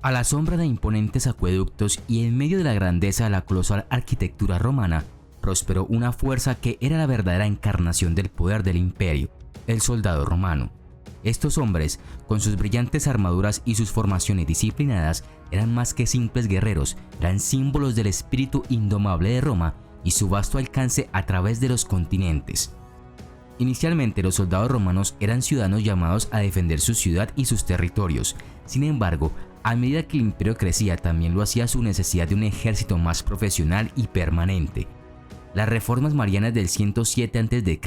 A la sombra de imponentes acueductos y en medio de la grandeza de la colosal arquitectura romana, prosperó una fuerza que era la verdadera encarnación del poder del imperio, el soldado romano. Estos hombres, con sus brillantes armaduras y sus formaciones disciplinadas, eran más que simples guerreros, eran símbolos del espíritu indomable de Roma y su vasto alcance a través de los continentes. Inicialmente, los soldados romanos eran ciudadanos llamados a defender su ciudad y sus territorios. Sin embargo, a medida que el imperio crecía, también lo hacía su necesidad de un ejército más profesional y permanente. Las reformas marianas del 107 a.C.,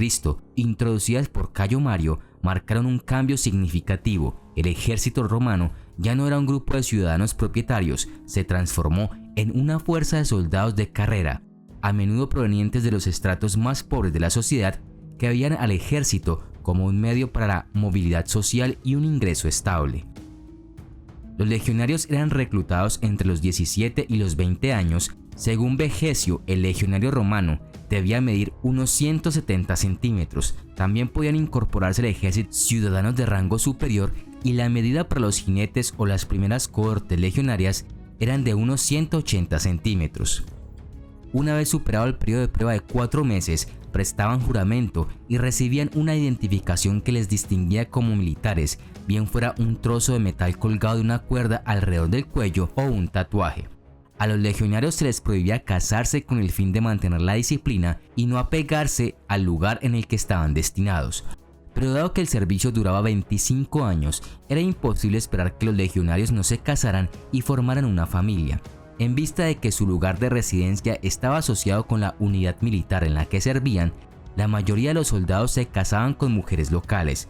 introducidas por Cayo Mario, marcaron un cambio significativo. El ejército romano ya no era un grupo de ciudadanos propietarios, se transformó en una fuerza de soldados de carrera, a menudo provenientes de los estratos más pobres de la sociedad, que veían al ejército como un medio para la movilidad social y un ingreso estable. Los legionarios eran reclutados entre los 17 y los 20 años. Según Vegesio, el legionario romano debía medir unos 170 centímetros. También podían incorporarse al ejército ciudadanos de rango superior y la medida para los jinetes o las primeras cohortes legionarias eran de unos 180 centímetros. Una vez superado el periodo de prueba de 4 meses, prestaban juramento y recibían una identificación que les distinguía como militares, bien fuera un trozo de metal colgado de una cuerda alrededor del cuello o un tatuaje. A los legionarios se les prohibía casarse con el fin de mantener la disciplina y no apegarse al lugar en el que estaban destinados. Pero dado que el servicio duraba 25 años, era imposible esperar que los legionarios no se casaran y formaran una familia. En vista de que su lugar de residencia estaba asociado con la unidad militar en la que servían, la mayoría de los soldados se casaban con mujeres locales.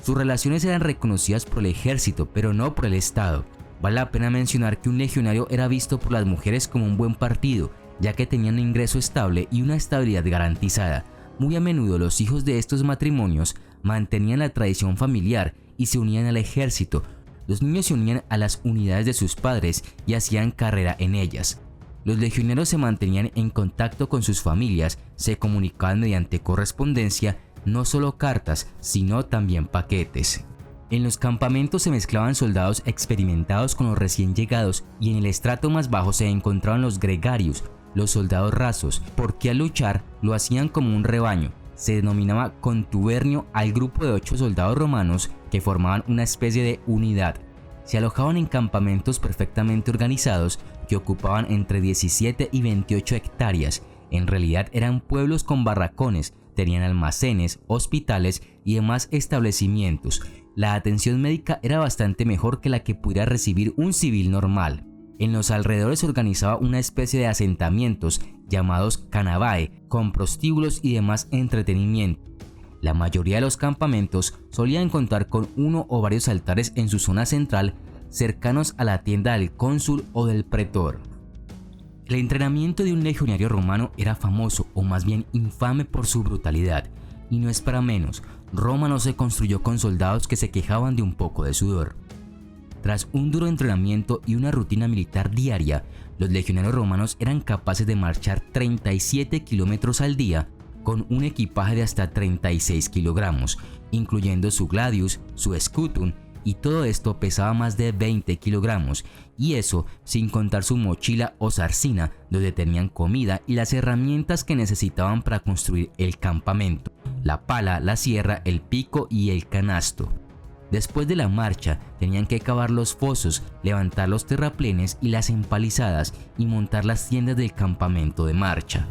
Sus relaciones eran reconocidas por el ejército, pero no por el Estado. Vale la pena mencionar que un legionario era visto por las mujeres como un buen partido, ya que tenían un ingreso estable y una estabilidad garantizada. Muy a menudo los hijos de estos matrimonios mantenían la tradición familiar y se unían al ejército. Los niños se unían a las unidades de sus padres y hacían carrera en ellas. Los legionarios se mantenían en contacto con sus familias, se comunicaban mediante correspondencia, no solo cartas, sino también paquetes. En los campamentos se mezclaban soldados experimentados con los recién llegados y en el estrato más bajo se encontraban los gregarios, los soldados rasos, porque al luchar lo hacían como un rebaño. Se denominaba contubernio al grupo de 8 soldados romanos que formaban una especie de unidad. Se alojaban en campamentos perfectamente organizados que ocupaban entre 17 y 28 hectáreas. En realidad eran pueblos con barracones, tenían almacenes, hospitales y demás establecimientos. La atención médica era bastante mejor que la que pudiera recibir un civil normal. En los alrededores se organizaba una especie de asentamientos llamados canavae, con prostíbulos y demás entretenimiento. La mayoría de los campamentos solían contar con uno o varios altares en su zona central, cercanos a la tienda del cónsul o del pretor. El entrenamiento de un legionario romano era famoso, o más bien infame, por su brutalidad, y no es para menos. Roma no se construyó con soldados que se quejaban de un poco de sudor. Tras un duro entrenamiento y una rutina militar diaria, los legionarios romanos eran capaces de marchar 37 kilómetros al día con un equipaje de hasta 36 kilogramos, incluyendo su gladius, su scutum, y todo esto pesaba más de 20 kilogramos, y eso sin contar su mochila o zarcina, donde tenían comida y las herramientas que necesitaban para construir el campamento: la pala, la sierra, el pico y el canasto. Después de la marcha, tenían que cavar los fosos, levantar los terraplenes y las empalizadas y montar las tiendas del campamento de marcha.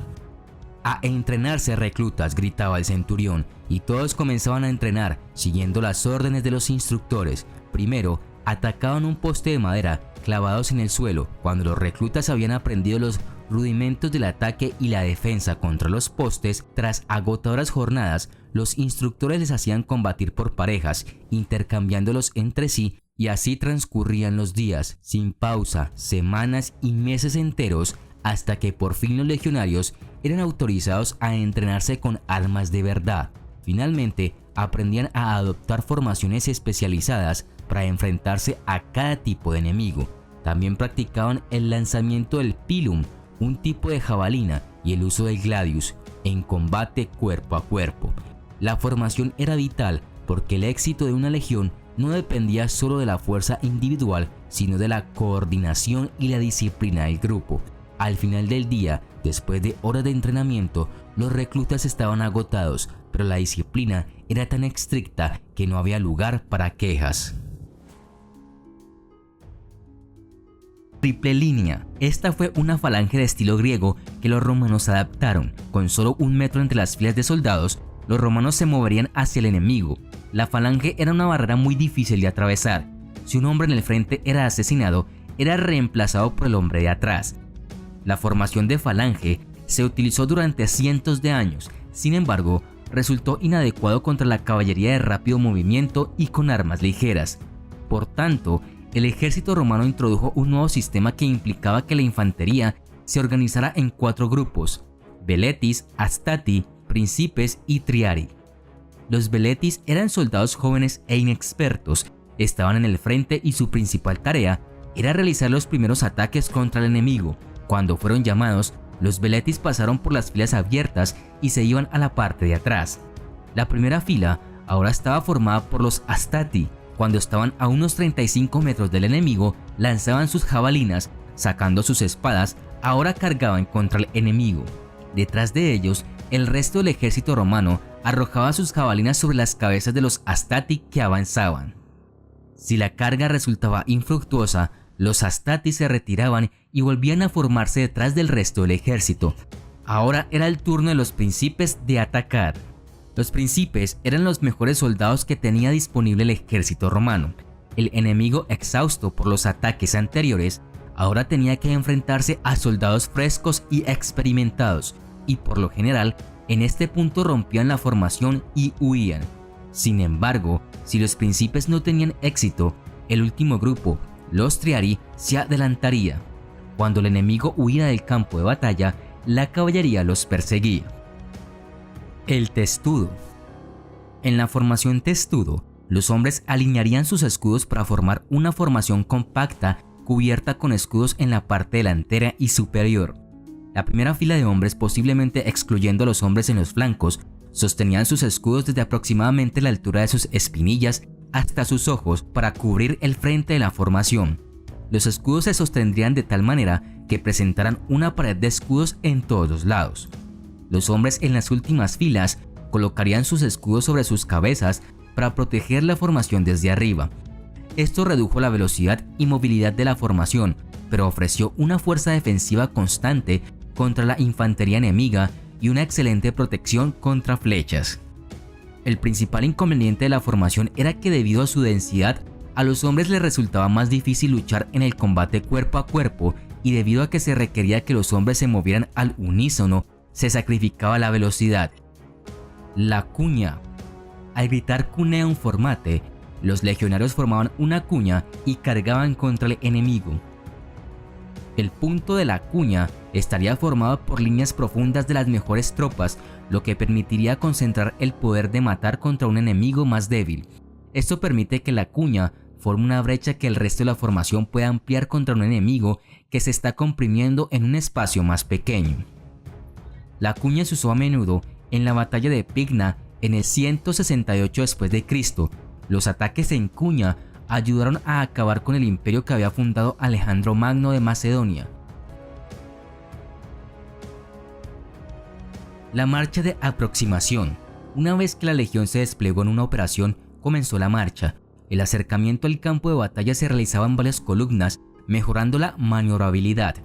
¡A entrenarse, reclutas!, gritaba el centurión, y todos comenzaban a entrenar, siguiendo las órdenes de los instructores. Primero, atacaban un poste de madera clavados en el suelo. Cuando los reclutas habían aprendido los rudimentos del ataque y la defensa contra los postes, tras agotadoras jornadas, los instructores les hacían combatir por parejas, intercambiándolos entre sí, y así transcurrían los días, sin pausa, semanas y meses enteros, hasta que por fin los legionarios eran autorizados a entrenarse con armas de verdad. Finalmente, aprendían a adoptar formaciones especializadas para enfrentarse a cada tipo de enemigo. También practicaban el lanzamiento del pilum, un tipo de jabalina, y el uso del gladius, en combate cuerpo a cuerpo. La formación era vital porque el éxito de una legión no dependía solo de la fuerza individual, sino de la coordinación y la disciplina del grupo. Al final del día, después de horas de entrenamiento, los reclutas estaban agotados, pero la disciplina era tan estricta que no había lugar para quejas. Triple línea. Esta fue una falange de estilo griego que los romanos adaptaron. Con solo 1 metro entre las filas de soldados, los romanos se moverían hacia el enemigo. La falange era una barrera muy difícil de atravesar. Si un hombre en el frente era asesinado, era reemplazado por el hombre de atrás. La formación de falange se utilizó durante cientos de años, sin embargo, resultó inadecuado contra la caballería de rápido movimiento y con armas ligeras. Por tanto, el ejército romano introdujo un nuevo sistema que implicaba que la infantería se organizara en 4 grupos: veletis, astati, principes y triari. Los veletis eran soldados jóvenes e inexpertos, estaban en el frente y su principal tarea era realizar los primeros ataques contra el enemigo. Cuando fueron llamados, los veletis pasaron por las filas abiertas y se iban a la parte de atrás. La primera fila ahora estaba formada por los astati. Cuando estaban a unos 35 metros del enemigo, lanzaban sus jabalinas, sacando sus espadas, ahora cargaban contra el enemigo. Detrás de ellos, el resto del ejército romano arrojaba sus jabalinas sobre las cabezas de los astati que avanzaban. Si la carga resultaba infructuosa, los astati se retiraban y volvían a formarse detrás del resto del ejército. Ahora era el turno de los príncipes de atacar. Los príncipes eran los mejores soldados que tenía disponible el ejército romano. El enemigo, exhausto por los ataques anteriores, ahora tenía que enfrentarse a soldados frescos y experimentados, y por lo general, en este punto rompían la formación y huían. Sin embargo, si los príncipes no tenían éxito, el último grupo, los triari, se adelantaría. Cuando el enemigo huía del campo de batalla, la caballería los perseguía. El testudo. En la formación testudo, los hombres alinearían sus escudos para formar una formación compacta cubierta con escudos en la parte delantera y superior. La primera fila de hombres, posiblemente excluyendo a los hombres en los flancos, sostenían sus escudos desde aproximadamente la altura de sus espinillas hasta sus ojos para cubrir el frente de la formación. Los escudos se sostendrían de tal manera que presentaran una pared de escudos en todos los lados. Los hombres en las últimas filas colocarían sus escudos sobre sus cabezas para proteger la formación desde arriba. Esto redujo la velocidad y movilidad de la formación, pero ofreció una fuerza defensiva constante contra la infantería enemiga y una excelente protección contra flechas. El principal inconveniente de la formación era que debido a su densidad, a los hombres les resultaba más difícil luchar en el combate cuerpo a cuerpo, y debido a que se requería que los hombres se movieran al unísono, se sacrificaba la velocidad. La cuña. Al gritar cuneum formate, los legionarios formaban una cuña y cargaban contra el enemigo. El punto de la cuña estaría formado por líneas profundas de las mejores tropas, lo que permitiría concentrar el poder de matar contra un enemigo más débil. Esto permite que la cuña forme una brecha que el resto de la formación pueda ampliar contra un enemigo que se está comprimiendo en un espacio más pequeño. La cuña se usó a menudo en la batalla de Pigna en el 168 después de Cristo. Los ataques en cuña ayudaron a acabar con el imperio que había fundado Alejandro Magno de Macedonia. La marcha de aproximación. Una vez que la legión se desplegó en una operación, comenzó la marcha. El acercamiento al campo de batalla se realizaba en varias columnas, mejorando la maniobrabilidad.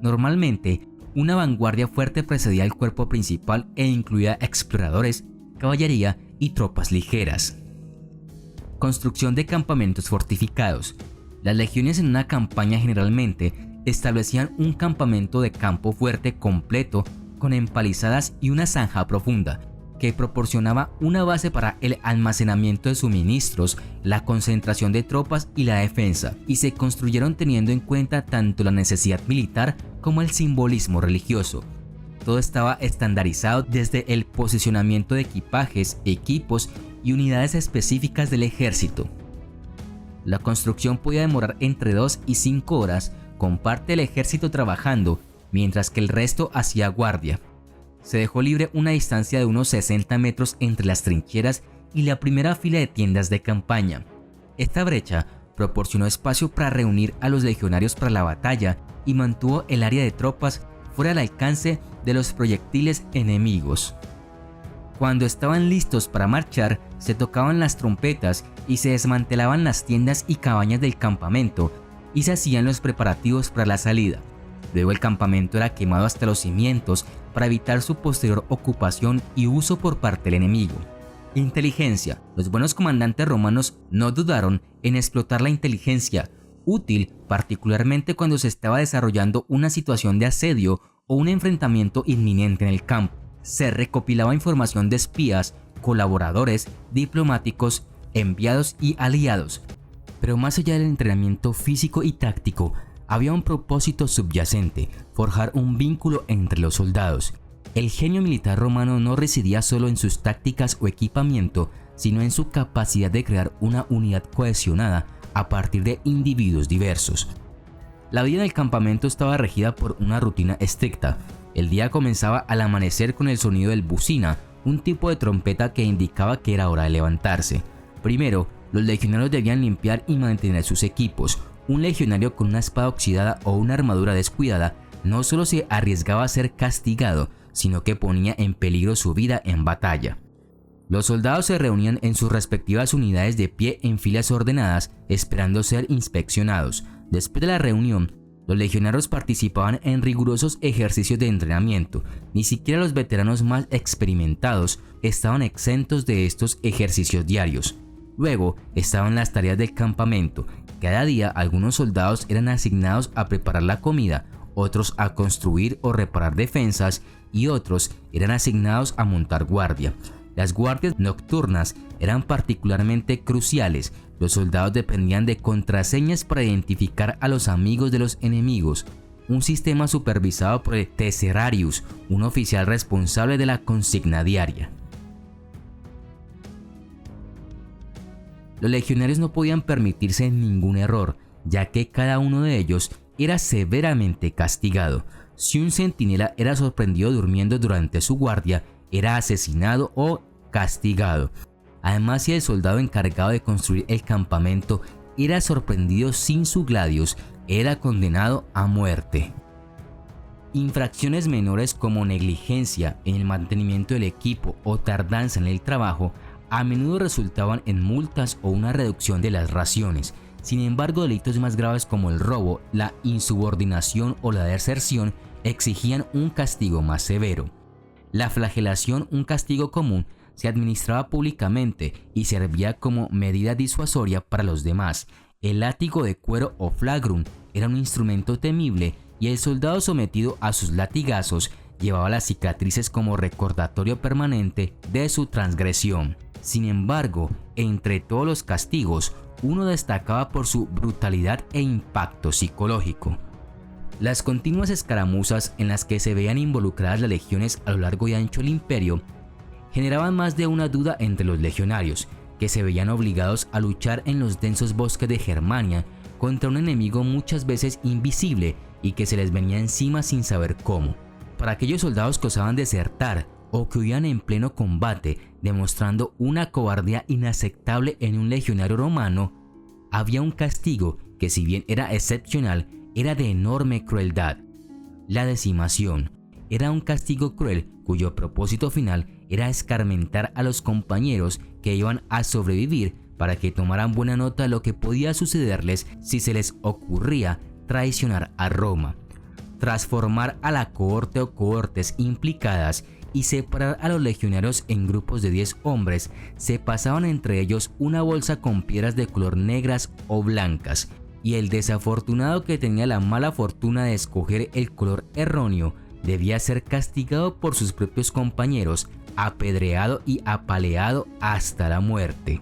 Normalmente, una vanguardia fuerte precedía al cuerpo principal e incluía exploradores, caballería y tropas ligeras. Construcción de campamentos fortificados. Las legiones en una campaña generalmente establecían un campamento de campo fuerte completo con empalizadas y una zanja profunda, que proporcionaba una base para el almacenamiento de suministros, la concentración de tropas y la defensa, y se construyeron teniendo en cuenta tanto la necesidad militar como el simbolismo religioso. Todo estaba estandarizado desde el posicionamiento de equipajes, equipos y unidades específicas del ejército. La construcción podía demorar entre 2 y 5 horas, con parte del ejército trabajando, mientras que el resto hacía guardia. Se dejó libre una distancia de unos 60 metros entre las trincheras y la primera fila de tiendas de campaña. Esta brecha proporcionó espacio para reunir a los legionarios para la batalla y mantuvo el área de tropas fuera del alcance de los proyectiles enemigos. Cuando estaban listos para marchar, se tocaban las trompetas y se desmantelaban las tiendas y cabañas del campamento y se hacían los preparativos para la salida. Luego el campamento era quemado hasta los cimientos para evitar su posterior ocupación y uso por parte del enemigo. Inteligencia. Los buenos comandantes romanos no dudaron en explotar la inteligencia, útil particularmente cuando se estaba desarrollando una situación de asedio o un enfrentamiento inminente en el campo. Se recopilaba información de espías, colaboradores, diplomáticos, enviados y aliados. Pero más allá del entrenamiento físico y táctico, había un propósito subyacente: forjar un vínculo entre los soldados. El genio militar romano no residía solo en sus tácticas o equipamiento, sino en su capacidad de crear una unidad cohesionada a partir de individuos diversos. La vida en el campamento estaba regida por una rutina estricta. El día comenzaba al amanecer con el sonido del bucina, un tipo de trompeta que indicaba que era hora de levantarse. Primero, los legionarios debían limpiar y mantener sus equipos. Un legionario con una espada oxidada o una armadura descuidada no solo se arriesgaba a ser castigado, sino que ponía en peligro su vida en batalla. Los soldados se reunían en sus respectivas unidades de pie en filas ordenadas, esperando ser inspeccionados. Después de la reunión, los legionarios participaban en rigurosos ejercicios de entrenamiento. Ni siquiera los veteranos más experimentados estaban exentos de estos ejercicios diarios. Luego estaban las tareas del campamento. Cada día algunos soldados eran asignados a preparar la comida, otros a construir o reparar defensas y otros eran asignados a montar guardia. Las guardias nocturnas eran particularmente cruciales. Los soldados dependían de contraseñas para identificar a los amigos de los enemigos, un sistema supervisado por el Tesserarius, un oficial responsable de la consigna diaria. Los legionarios no podían permitirse ningún error, ya que cada uno de ellos era severamente castigado. Si un centinela era sorprendido durmiendo durante su guardia, era asesinado o castigado. Además, si el soldado encargado de construir el campamento era sorprendido sin su gladius, era condenado a muerte. Infracciones menores como negligencia en el mantenimiento del equipo o tardanza en el trabajo a menudo resultaban en multas o una reducción de las raciones. Sin embargo, delitos más graves como el robo, la insubordinación o la deserción exigían un castigo más severo. La flagelación, un castigo común, se administraba públicamente y servía como medida disuasoria para los demás. El látigo de cuero o flagrum era un instrumento temible y el soldado sometido a sus latigazos llevaba las cicatrices como recordatorio permanente de su transgresión. Sin embargo, entre todos los castigos, uno destacaba por su brutalidad e impacto psicológico. Las continuas escaramuzas en las que se veían involucradas las legiones a lo largo y ancho del imperio generaban más de una duda entre los legionarios, que se veían obligados a luchar en los densos bosques de Germania contra un enemigo muchas veces invisible y que se les venía encima sin saber cómo. Para aquellos soldados que osaban desertar o que huían en pleno combate, demostrando una cobardía inaceptable en un legionario romano, había un castigo que, si bien era excepcional, era de enorme crueldad. La decimación era un castigo cruel cuyo propósito final era escarmentar a los compañeros que iban a sobrevivir para que tomaran buena nota de lo que podía sucederles si se les ocurría traicionar a Roma. Transformar a la cohorte o cohortes implicadas y separar a los legionarios en grupos de 10 hombres, se pasaban entre ellos una bolsa con piedras de color negras o blancas, y el desafortunado que tenía la mala fortuna de escoger el color erróneo debía ser castigado por sus propios compañeros, apedreado y apaleado hasta la muerte.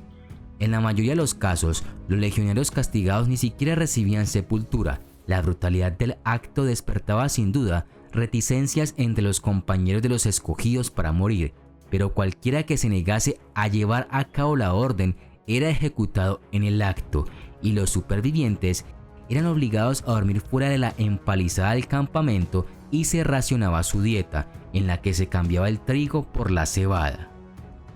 En la mayoría de los casos, los legionarios castigados ni siquiera recibían sepultura. La brutalidad del acto despertaba sin duda reticencias entre los compañeros de los escogidos para morir, pero cualquiera que se negase a llevar a cabo la orden era ejecutado en el acto, y los supervivientes eran obligados a dormir fuera de la empalizada del campamento y se racionaba su dieta, en la que se cambiaba el trigo por la cebada.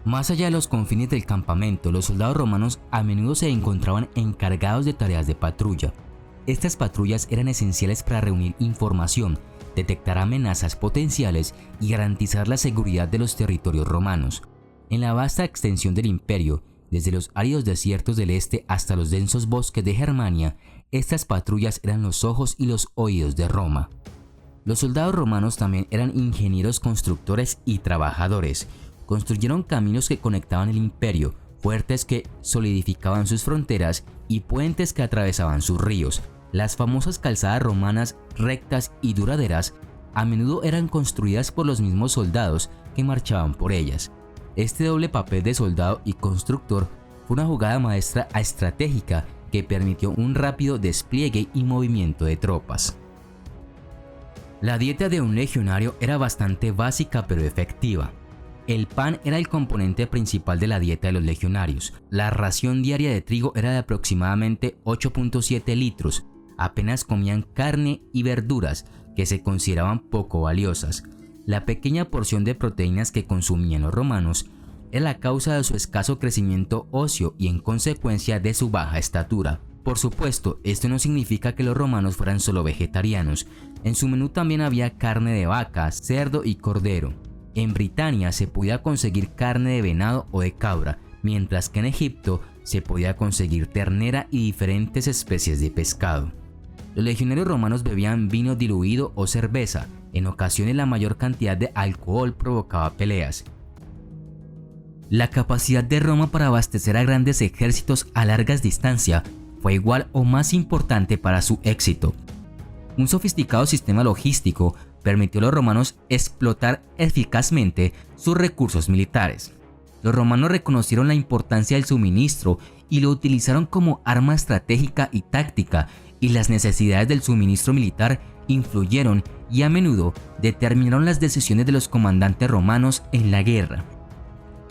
Más allá de los confines del campamento, los soldados romanos a menudo se encontraban encargados de tareas de patrulla. Estas patrullas eran esenciales para reunir información, detectar amenazas potenciales y garantizar la seguridad de los territorios romanos. En la vasta extensión del imperio, desde los áridos desiertos del este hasta los densos bosques de Germania, estas patrullas eran los ojos y los oídos de Roma. Los soldados romanos también eran ingenieros constructores y trabajadores. Construyeron caminos que conectaban el imperio, fuertes que solidificaban sus fronteras y puentes que atravesaban sus ríos. Las famosas calzadas romanas rectas y duraderas a menudo eran construidas por los mismos soldados que marchaban por ellas. Este doble papel de soldado y constructor fue una jugada maestra estratégica que permitió un rápido despliegue y movimiento de tropas. La dieta de un legionario era bastante básica pero efectiva. El pan era el componente principal de la dieta de los legionarios. La ración diaria de trigo era de aproximadamente 8.7 litros. Apenas comían carne y verduras que se consideraban poco valiosas. La pequeña porción de proteínas que consumían los romanos era la causa de su escaso crecimiento óseo y en consecuencia de su baja estatura. Por supuesto, esto no significa que los romanos fueran solo vegetarianos. En su menú también había carne de vaca, cerdo y cordero. En Britania se podía conseguir carne de venado o de cabra, mientras que en Egipto se podía conseguir ternera y diferentes especies de pescado. Los legionarios romanos bebían vino diluido o cerveza. En ocasiones la mayor cantidad de alcohol provocaba peleas. La capacidad de Roma para abastecer a grandes ejércitos a largas distancias fue igual o más importante para su éxito. Un sofisticado sistema logístico permitió a los romanos explotar eficazmente sus recursos militares. Los romanos reconocieron la importancia del suministro y lo utilizaron como arma estratégica y táctica, y las necesidades del suministro militar influyeron y a menudo determinaron las decisiones de los comandantes romanos en la guerra.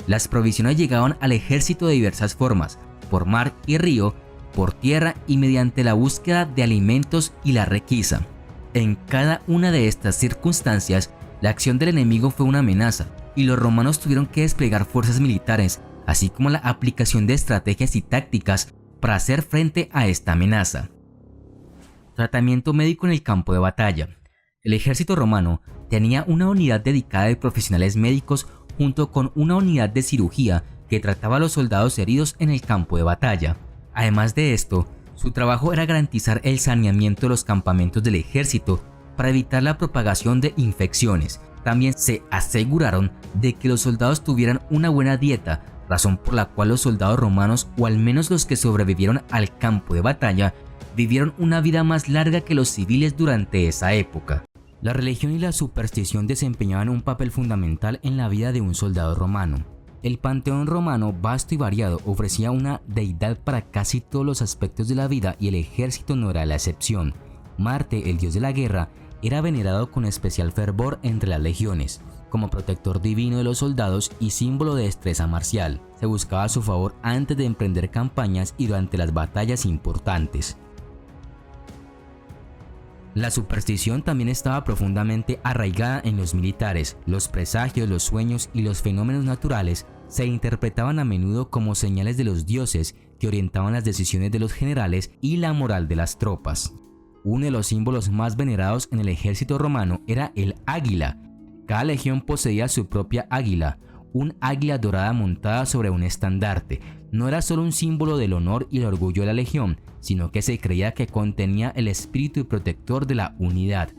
Las provisiones llegaban al ejército de diversas formas, por mar y río, por tierra y mediante la búsqueda de alimentos y la requisa. En cada una de estas circunstancias, la acción del enemigo fue una amenaza, y los romanos tuvieron que desplegar fuerzas militares, así como la aplicación de estrategias y tácticas para hacer frente a esta amenaza. Tratamiento médico en el campo de batalla. El ejército romano tenía una unidad dedicada de profesionales médicos junto con una unidad de cirugía que trataba a los soldados heridos en el campo de batalla. Además de esto, su trabajo era garantizar el saneamiento de los campamentos del ejército para evitar la propagación de infecciones. También se aseguraron de que los soldados tuvieran una buena dieta, razón por la cual los soldados romanos, o al menos los que sobrevivieron al campo de batalla, vivieron una vida más larga que los civiles durante esa época. La religión y la superstición desempeñaban un papel fundamental en la vida de un soldado romano. El panteón romano, vasto y variado, ofrecía una deidad para casi todos los aspectos de la vida y el ejército no era la excepción. Marte, el dios de la guerra, era venerado con especial fervor entre las legiones. Como protector divino de los soldados y símbolo de destreza marcial, se buscaba su favor antes de emprender campañas y durante las batallas importantes. La superstición también estaba profundamente arraigada en los militares. Los presagios, los sueños y los fenómenos naturales se interpretaban a menudo como señales de los dioses que orientaban las decisiones de los generales y la moral de las tropas. Uno de los símbolos más venerados en el ejército romano era el águila. Cada legión poseía su propia águila, un águila dorada montada sobre un estandarte. No era solo un símbolo del honor y el orgullo de la legión, sino que se creía que contenía el espíritu protector de la unidad.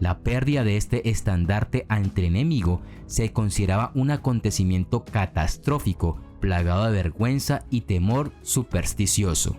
La pérdida de este estandarte ante el enemigo se consideraba un acontecimiento catastrófico, plagado de vergüenza y temor supersticioso.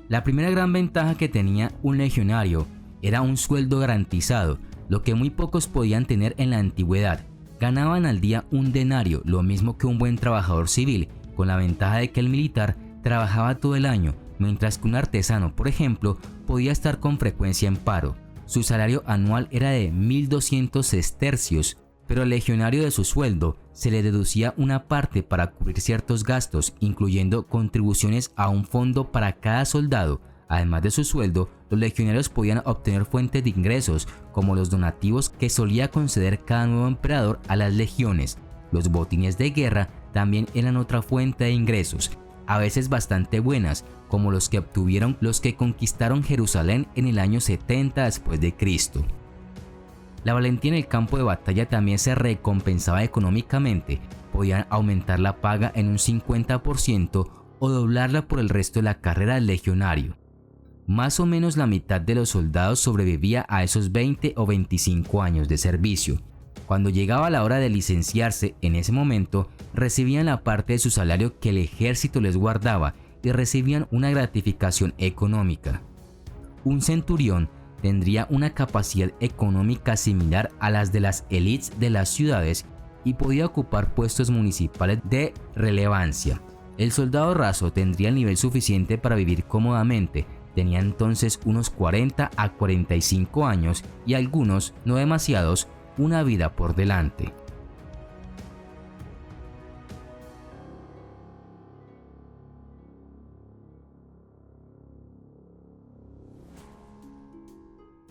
La primera gran ventaja que tenía un legionario era un sueldo garantizado, lo que muy pocos podían tener en la antigüedad. Ganaban al día un denario, lo mismo que un buen trabajador civil, con la ventaja de que el militar trabajaba todo el año, mientras que un artesano, por ejemplo, podía estar con frecuencia en paro. Su salario anual era de 1.200 sestercios, pero al legionario de su sueldo se le deducía una parte para cubrir ciertos gastos, incluyendo contribuciones a un fondo para cada soldado. Además de su sueldo, los legionarios podían obtener fuentes de ingresos, como los donativos que solía conceder cada nuevo emperador a las legiones. Los botines de guerra también eran otra fuente de ingresos, a veces bastante buenas, como los que obtuvieron los que conquistaron Jerusalén en el año 70 después de Cristo. La valentía en el campo de batalla también se recompensaba económicamente. Podían aumentar la paga en un 50% o doblarla por el resto de la carrera del legionario. Más o menos la mitad de los soldados sobrevivía a esos 20 o 25 años de servicio. Cuando llegaba la hora de licenciarse, en ese momento recibían la parte de su salario que el ejército les guardaba y recibían una gratificación económica. Un centurión tendría una capacidad económica similar a las de las élites de las ciudades y podía ocupar puestos municipales de relevancia. El soldado raso tendría el nivel suficiente para vivir cómodamente. Tenía entonces unos 40 a 45 años y algunos, no demasiados, una vida por delante.